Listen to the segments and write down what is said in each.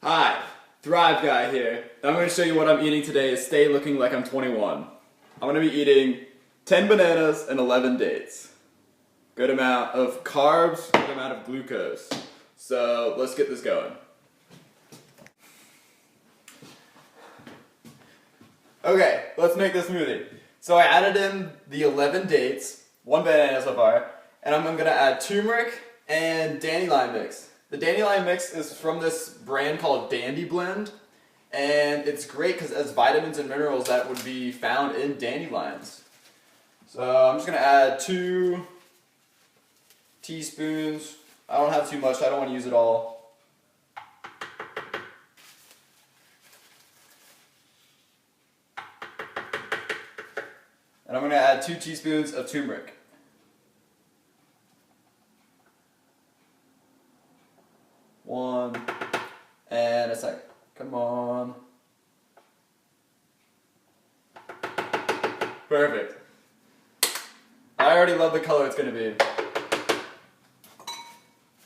Hi, Thrive Guy here. I'm going to show you what I'm eating today to stay looking like I'm 21. I'm going to be eating 10 bananas and 11 dates. Good amount of carbs, good amount of glucose. So let's get this going. Okay, let's make this smoothie. So I added in the 11 dates, 1 banana so far, and I'm going to add turmeric and dandelion mix. The dandelion mix is from this brand called Dandy Blend, and it's great because it has vitamins and minerals that would be found in dandelions. So I'm just going to add 2 teaspoons. I don't have too much, I don't want to use it all. And I'm going to add 2 teaspoons of turmeric. One, and a second. Come on. Perfect. I already love the color it's going to be.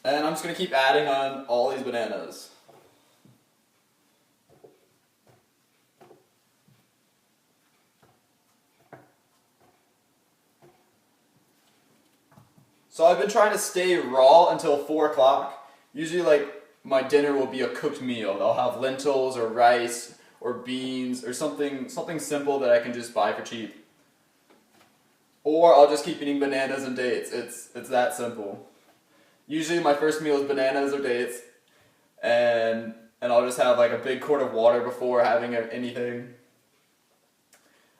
And I'm just going to keep adding on all these bananas. So I've been trying to stay raw until 4 o'clock. Usually my dinner will be a cooked meal. I'll have lentils or rice or beans or something simple that I can just buy for cheap. Or I'll just keep eating bananas and dates. It's that simple. Usually my first meal is bananas or dates, and I'll just have like a big quart of water before having anything.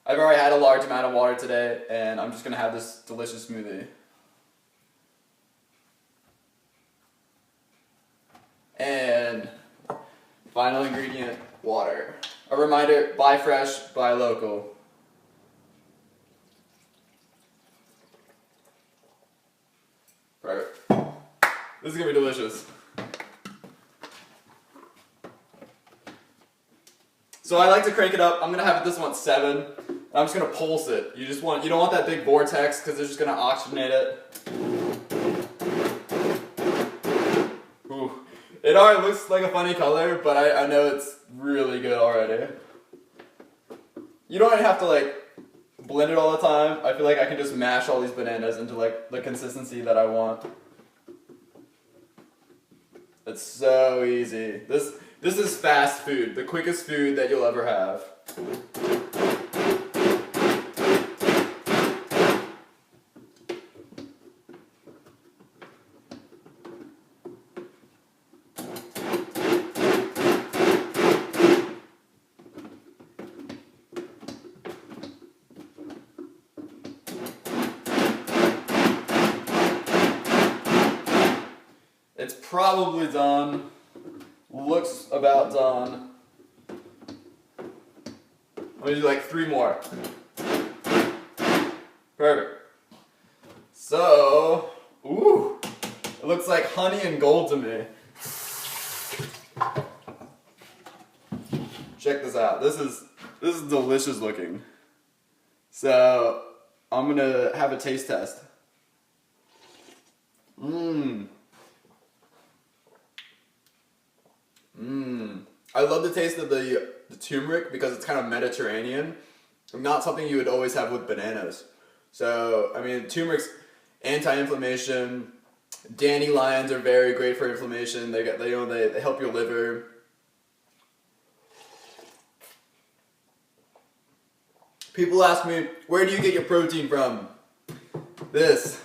I've already had a large amount of water today, and I'm just going to have this delicious smoothie. And final ingredient, water. A reminder, buy fresh, buy local. Perfect. This is going to be delicious. So I like to crank it up. I'm going to have this one at 7. I'm just going to pulse it. You don't want that big vortex because it's just going to oxygenate it. Ooh. It already looks like a funny color, but I know it's really good already. You don't even have to blend it all the time. I feel like I can just mash all these bananas into the consistency that I want. It's so easy. This is fast food, the quickest food that you'll ever have. It's probably done. Looks about done. I'm gonna do 3 more. Perfect. So, ooh, it looks like honey and gold to me. Check this out. This is delicious looking. So, I'm gonna have a taste test. I love the taste of the turmeric because it's kind of Mediterranean. Not something you would always have with bananas. So, I mean, turmeric's anti-inflammation. Dandelions are very great for inflammation. They help your liver. People ask me, where do you get your protein from? This.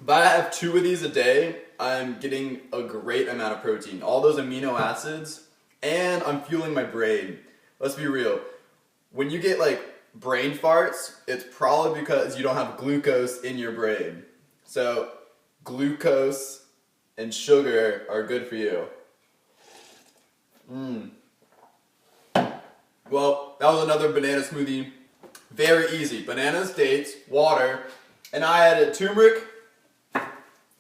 If I have 2 of these a day, I'm getting a great amount of protein. All those amino acids, and I'm fueling my brain. Let's be real. When you get brain farts, it's probably because you don't have glucose in your brain. So glucose and sugar are good for you. Well, that was another banana smoothie. Very easy. Bananas, dates, water, and I added turmeric,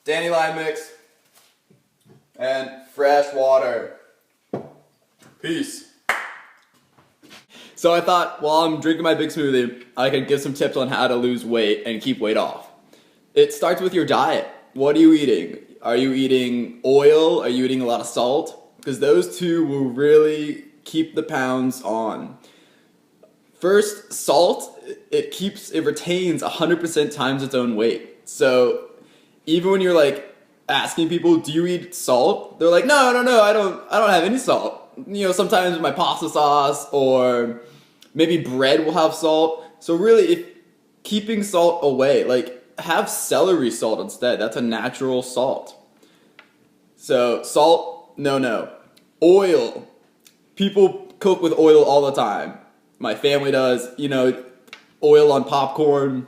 dandelion mix, and fresh water. Peace. So I thought while I'm drinking my big smoothie, I could give some tips on how to lose weight and keep weight off. It starts with your diet. What are you eating? Are you eating oil? Are you eating a lot of salt? because those two will really keep the pounds on. First, salt, it retains 100% times its own weight. So even when you're like asking people, do you eat salt? They're like, no, I don't have any salt. You know, sometimes my pasta sauce or maybe bread will have salt. So really, if keeping salt away, like have celery salt instead. That's a natural salt. So salt, no. Oil. People cook with oil all the time. My family does, you know, oil on popcorn,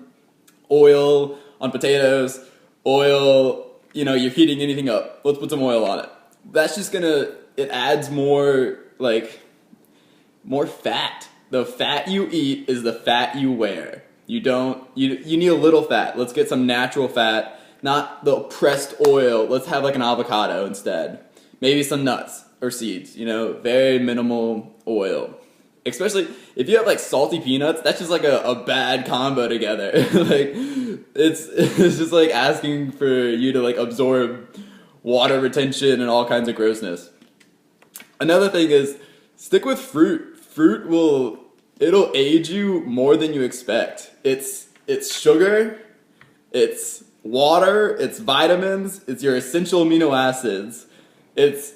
oil on potatoes, oil, you know, you're heating anything up. Let's put some oil on it. That's just it adds more fat. The fat you eat is the fat you wear. You need a little fat. Let's get some natural fat, not the pressed oil. Let's have like an avocado instead. Maybe some nuts or seeds, you know, very minimal oil. Especially if you have like salty peanuts, that's just like a bad combo together. Like it's just like asking for you to like absorb water retention and all kinds of grossness. Another thing is stick with fruit. It'll age you more than you expect. It's sugar, it's water, it's vitamins, it's your essential amino acids. It's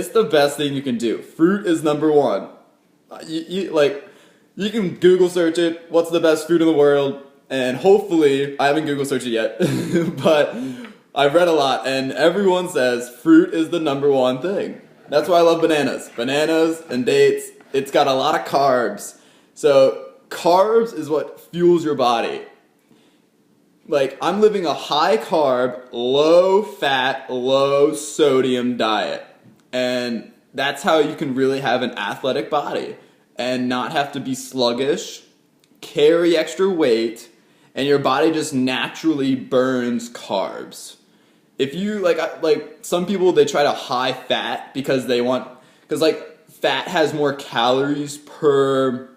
the best thing you can do. Fruit is number one. You can Google search it, what's the best fruit in the world, and hopefully, I haven't Google searched it yet, but I've read a lot, and everyone says fruit is the number one thing. That's why I love bananas. Bananas and dates, it's got a lot of carbs. So carbs is what fuels your body. Like, I'm living a high carb, low fat, low sodium diet. And that's how you can really have an athletic body and not have to be sluggish, carry extra weight, and your body just naturally burns carbs. If you, like some people, they try to high fat because fat has more calories per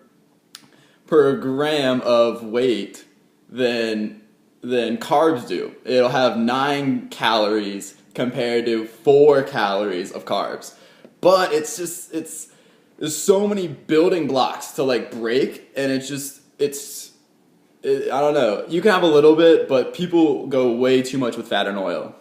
gram of weight than carbs do. It'll have 9 calories compared to 4 calories of carbs. But there's so many building blocks to like break, and I don't know. You can have a little bit, but people go way too much with fat and oil.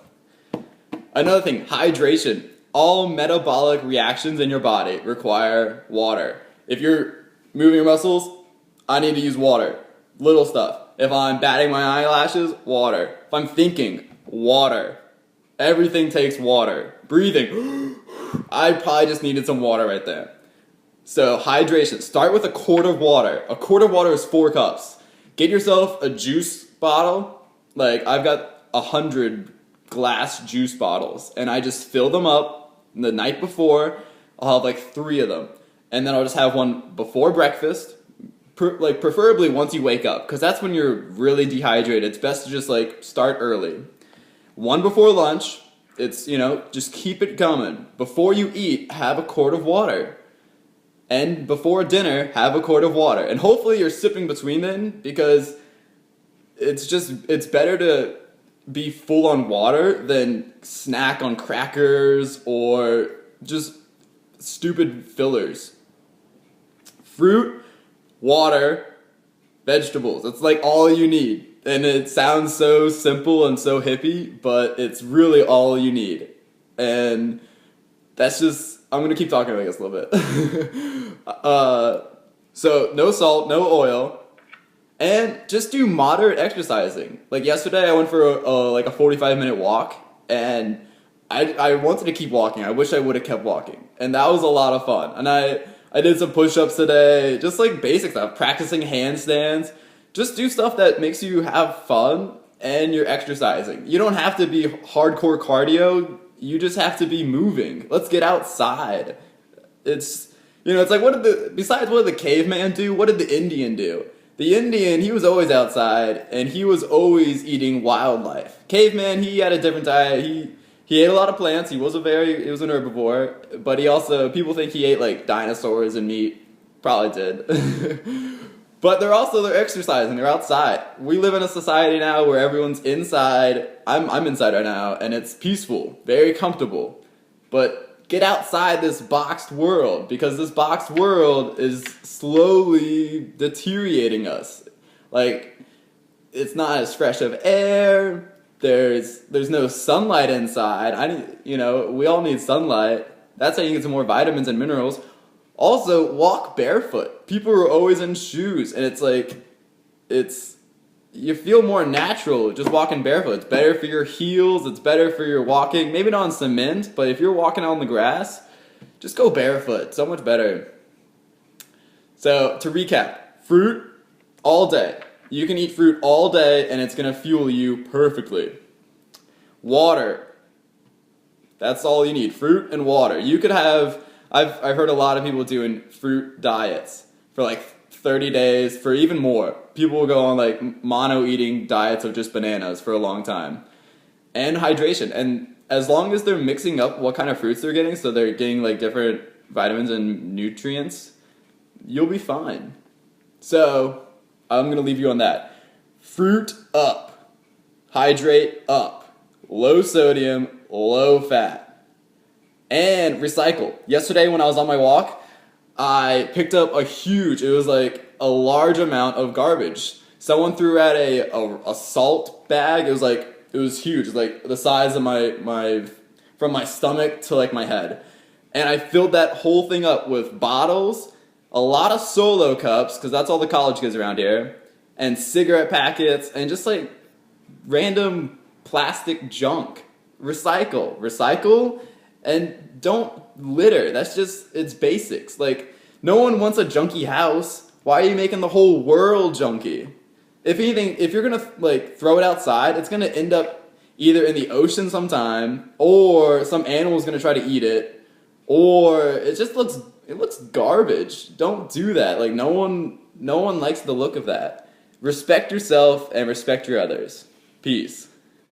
Another thing, hydration. All metabolic reactions in your body require water. If you're moving your muscles, I need to use water. Little stuff. If I'm batting my eyelashes, water. If I'm thinking, water. Everything takes water. Breathing. I probably just needed some water right there. So hydration. Start with a quart of water. A quart of water is 4 cups. Get yourself a juice bottle. Like, I've got 100 glass juice bottles, and I just fill them up the night before. I'll have like 3 of them, and then I'll just have one before breakfast, preferably once you wake up, because that's when you're really dehydrated. It's best to just like start early. One before lunch. It's, you know, just keep it coming. Before you eat, have a quart of water. And before dinner, have a quart of water. And hopefully you're sipping between then, because it's better to be full on water than snack on crackers or just stupid fillers. Fruit, water, vegetables. That's like all you need. And it sounds so simple and so hippie, but it's really all you need. And that's just, I'm going to keep talking about this a little bit. So no salt, no oil, and just do moderate exercising. Like yesterday I went for a 45-minute walk, and I wanted to keep walking. I wish I would have kept walking. And that was a lot of fun. And I did some push-ups today, just like basic stuff, practicing handstands. Just do stuff that makes you have fun and you're exercising. You don't have to be hardcore cardio. You just have to be moving. Let's get outside. It's like, besides what did the caveman do? What did the Indian do? The Indian, he was always outside and he was always eating wildlife. Caveman, he had a different diet. He ate a lot of plants. He was an herbivore, but people think he ate like dinosaurs and meat. Probably did. But they're exercising, they're outside. We live in a society now where everyone's inside. I'm inside right now, and it's peaceful, very comfortable. But get outside this boxed world, because this boxed world is slowly deteriorating us. Like, it's not as fresh of air. There's no sunlight inside. We all need sunlight. That's how you get some more vitamins and minerals. Also, walk barefoot. People are always in shoes, and it's like, you feel more natural just walking barefoot. It's better for your heels, it's better for your walking. Maybe not on cement, but if you're walking on the grass, just go barefoot. So much better. So, to recap, fruit all day. You can eat fruit all day, and it's going to fuel you perfectly. Water. That's all you need, fruit and water. You could have, I've heard a lot of people doing fruit diets for like 30 days, for even more. People will go on like mono-eating diets of just bananas for a long time. And hydration. And as long as they're mixing up what kind of fruits they're getting, so they're getting like different vitamins and nutrients, you'll be fine. So, I'm going to leave you on that. Fruit up. Hydrate up. Low sodium, low fat. And recycle. Yesterday when I was on my walk, I picked up it was like a large amount of garbage. Someone threw out a salt bag. It was huge. It was like the size of from my stomach to like my head. And I filled that whole thing up with bottles, a lot of Solo cups, because that's all the college kids around here, and cigarette packets, and just like random plastic junk. Recycle, and don't litter. It's basics. Like, no one wants a junky house. Why are you making the whole world junky? If anything, if you're gonna like throw it outside, it's gonna end up either in the ocean sometime, or some animal's gonna try to eat it, or it looks garbage. Don't do that. Like, no one likes the look of that. Respect yourself and respect your others. Peace.